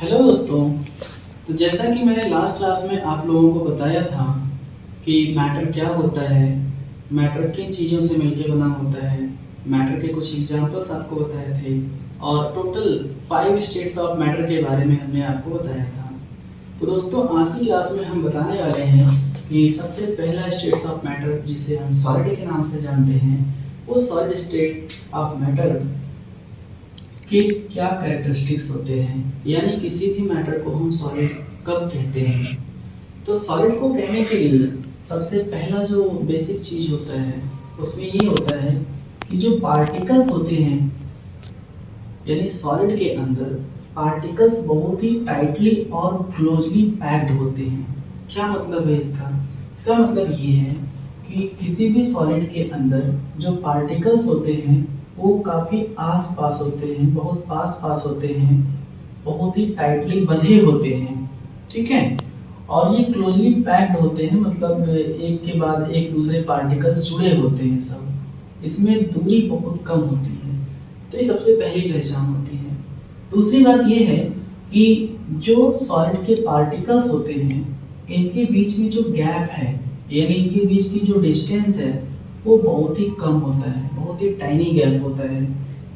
Hello दोस्तों। तो जैसा कि मैंने लास्ट क्लास में आप लोगों को बताया था कि मैटर क्या होता है, मैटर किन चीज़ों से मिलके बना होता है, मैटर के कुछ एग्जांपल्स आपको बताए थे और टोटल 5 स्टेट्स ऑफ मैटर के बारे में हमने आपको बताया था। तो दोस्तों आज की क्लास में हम बताने वाले हैं कि सबसे पहला स्टेट्स ऑफ मैटर जिसे हम सॉलिड के नाम से जानते हैं, वो सॉलिड स्टेट्स ऑफ मैटर के क्या कैरेक्टरिस्टिक्स होते हैं, यानी किसी भी मैटर को हम सॉलिड कब कहते हैं। तो सॉलिड को कहने के लिए सबसे पहला जो बेसिक चीज होता है उसमें ये होता है कि जो पार्टिकल्स होते हैं, यानी सॉलिड के अंदर पार्टिकल्स बहुत ही टाइटली और क्लोजली पैक्ड होते हैं। क्या मतलब है इसका? इसका मतलब ये है कि किसी भी सॉलिड के अंदर जो पार्टिकल्स होते हैं वो काफ़ी आस पास होते हैं, बहुत पास पास होते हैं, बहुत ही टाइटली बंधे होते हैं। ठीक है, और ये क्लोजली पैक्ड होते हैं, मतलब एक के बाद एक दूसरे पार्टिकल्स जुड़े होते हैं सब। इसमें दूरी बहुत कम होती है। तो ये सबसे पहली पहचान होती है। दूसरी बात ये है कि जो सॉलिड के पार्टिकल्स होते हैं इनके बीच में जो गैप है, यानी इनके बीच की जो डिस्टेंस है वो बहुत ही कम होता है, बहुत ही टाइनी गैप होता है।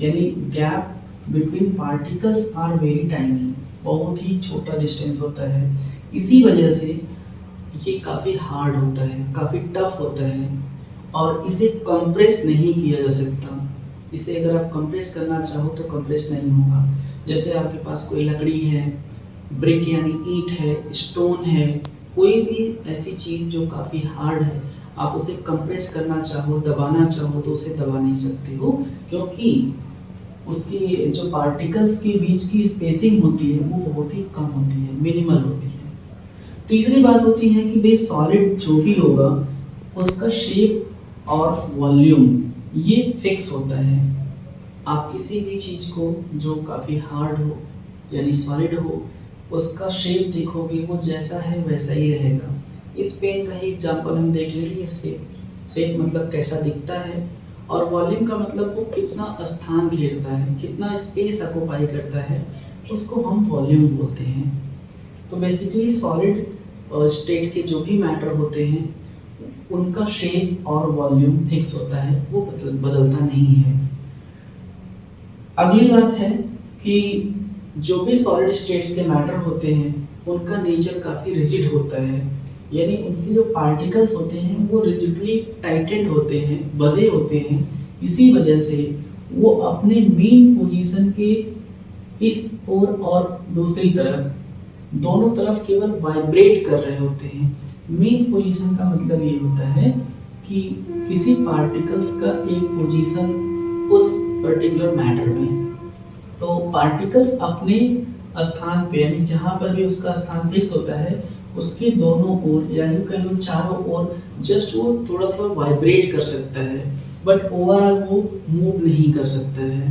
यानी gap between particles are very tiny, बहुत ही छोटा डिस्टेंस होता है। इसी वजह से ये काफ़ी हार्ड होता है, काफ़ी टफ होता है और इसे कंप्रेस नहीं किया जा सकता। इसे अगर आप कंप्रेस करना चाहो तो कंप्रेस नहीं होगा। जैसे आपके पास कोई लकड़ी है, ब्रिक यानी ईंट है, स्टोन है, कोई भी ऐसी चीज़ जो काफ़ी हार्ड है, आप उसे कंप्रेस करना चाहो, दबाना चाहो तो उसे दबा नहीं सकते हो, क्योंकि उसकी जो पार्टिकल्स के बीच की स्पेसिंग होती है वो बहुत ही कम होती है, मिनिमल होती है। तीसरी बात होती है कि भाई सॉलिड जो भी होगा उसका शेप और वॉल्यूम ये फिक्स होता है। आप किसी भी चीज़ को जो काफ़ी हार्ड हो यानी सॉलिड हो, उसका शेप देखोगे वो जैसा है वैसा ही रहेगा। इस पेन का ही एग्जांपल हम देख लेंगे। शेप शेप मतलब कैसा दिखता है, और वॉल्यूम का मतलब वो कितना स्थान घेरता है, कितना स्पेस ऑक्युपाई करता है, उसको हम वॉल्यूम बोलते हैं। तो बेसिकली सॉलिड स्टेट के जो भी मैटर होते हैं उनका शेप और वॉल्यूम फिक्स होता है, वो बदलता नहीं है। अगली बात है कि जो भी सॉलिड स्टेट्स के मैटर होते हैं उनका नेचर काफ़ी रिजिड होता है, यानी उनके जो पार्टिकल्स होते हैं वो रिजिडली टाइटेड होते हैं, बंधे होते हैं। इसी वजह से वो अपने मेन पोजीशन के इस ओर और दूसरी तरफ, दोनों तरफ केवल वाइब्रेट कर रहे होते हैं। मेन पोजीशन का मतलब ये होता है कि किसी पार्टिकल्स का एक पोजीशन उस पर्टिकुलर मैटर में, तो पार्टिकल्स अपने स्थान पे यानी जहाँ पर भी उसका स्थान फिक्स होता है उसके दोनों ओर यानी कह लो चारों ओर जस्ट वो थोड़ा थोड़ा वाइब्रेट कर सकता है, बट ओवरऑल वो मूव नहीं कर सकता है।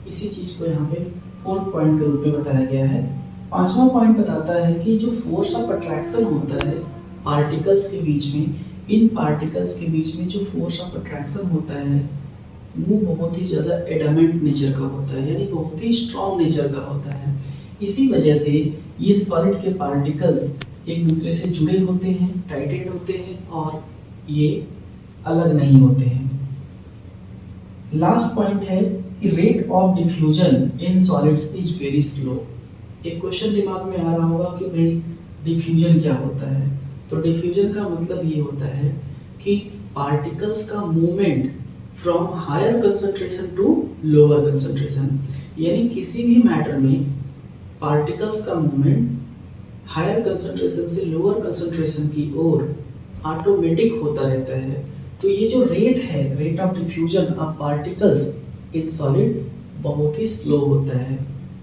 इसी चीज़ को यहाँ पे फोर्थ पॉइंट के रूप में बताया गया है। पांचवा पॉइंट बताता है कि जो फोर्स ऑफ अट्रैक्शन होता है पार्टिकल्स के बीच में, इन पार्टिकल्स के बीच में जो फोर्स ऑफ अट्रैक्शन होता है वो बहुत ही ज़्यादा एडामेंट नेचर का होता है, यानी बहुत ही स्ट्रॉन्ग नेचर का होता है। इसी वजह से ये सॉलिड के पार्टिकल्स एक दूसरे से जुड़े होते हैं, टाइटेड होते हैं और ये अलग नहीं होते हैं। लास्ट पॉइंट है कि rate of diffusion in solids is very slow. एक क्वेश्चन दिमाग में आ रहा होगा कि भाई डिफ्यूजन क्या होता है। तो डिफ्यूजन का मतलब ये होता है कि पार्टिकल्स का movement from higher concentration to lower concentration, यानी किसी भी मैटर में पार्टिकल्स का मूवमेंट हायर कंसंट्रेशन से लोअर कंसंट्रेशन की ओर ऑटोमेटिक होता रहता है। तो ये जो रेट है, rate of diffusion of particles in solid, बहुत ही स्लो होता है।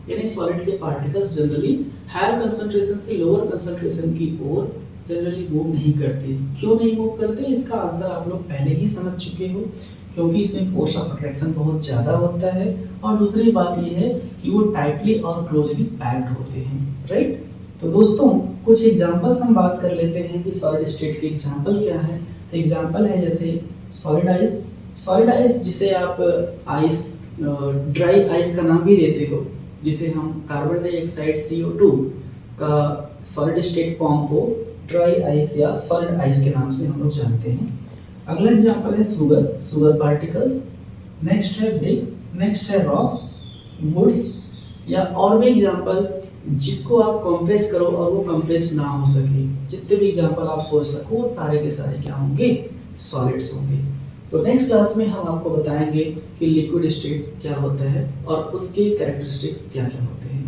यानी सॉलिड के पार्टिकल्स जनरली हायर कंसंट्रेशन से लोअर कंसंट्रेशन की ओर जनरली मूव नहीं करते। क्यों नहीं मूव करते, इसका आंसर आप लोग पहले ही समझ चुके हो, क्योंकि इसमें फोर्स ऑफ अट्रैक्शन बहुत ज़्यादा होता है और दूसरी बात यह है कि वो टाइटली और क्लोजली पैक्ड होते हैं। राइट। तो दोस्तों कुछ एग्जांपल्स हम बात कर लेते हैं कि सॉलिड स्टेट के एग्जांपल क्या है। तो एग्जांपल है जैसे सॉलिड आइस। सॉलिड आइस जिसे आप आइस, ड्राई आइस का नाम भी देते हो, जिसे हम कार्बन डाइऑक्साइड CO2 का सॉलिड स्टेट फॉर्म को ड्राई आइस या सॉलिड आइस के नाम से हम लोग जानते हैं। अगला एग्जांपल है शुगर पार्टिकल्स, नेक्स्ट है ब्रिक्स, नेक्स्ट है रॉक्स, वुड्स, या और भी एग्जांपल जिसको आप कंप्रेस करो और वो कंप्रेस ना हो सके। जितने भी एग्जांपल आप सोच सको वो सारे के सारे क्या होंगे, सॉलिड्स होंगे। तो नेक्स्ट क्लास में हम आपको बताएंगे कि लिक्विड स्टेट क्या होता है और उसके कैरेक्टरिस्टिक्स क्या क्या होते हैं।